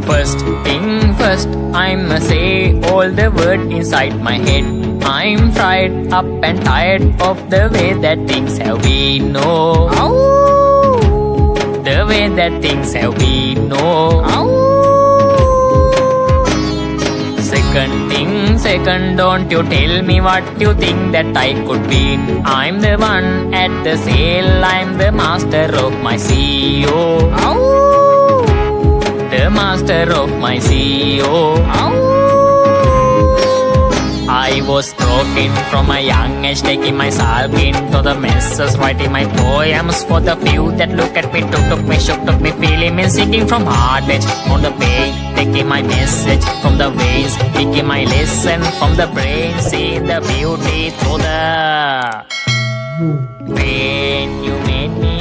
First thing first, I'ma say all the words inside my head. I'm fried up and tired of the way that things have been. No, the way that things have been. No. Second thing second, don't you tell me what you think that I could be. I'm the one at the sail, I'm the master of my CEO. The master of my CEO. I was broken from a young age, taking my sulk into the messes, writing my poems for the few that look at me, took me, shook, took me, feeling me, singing from heart edge on the pain, taking my message from the veins, taking my lesson from the brain, seeing the beauty through the pain. You made me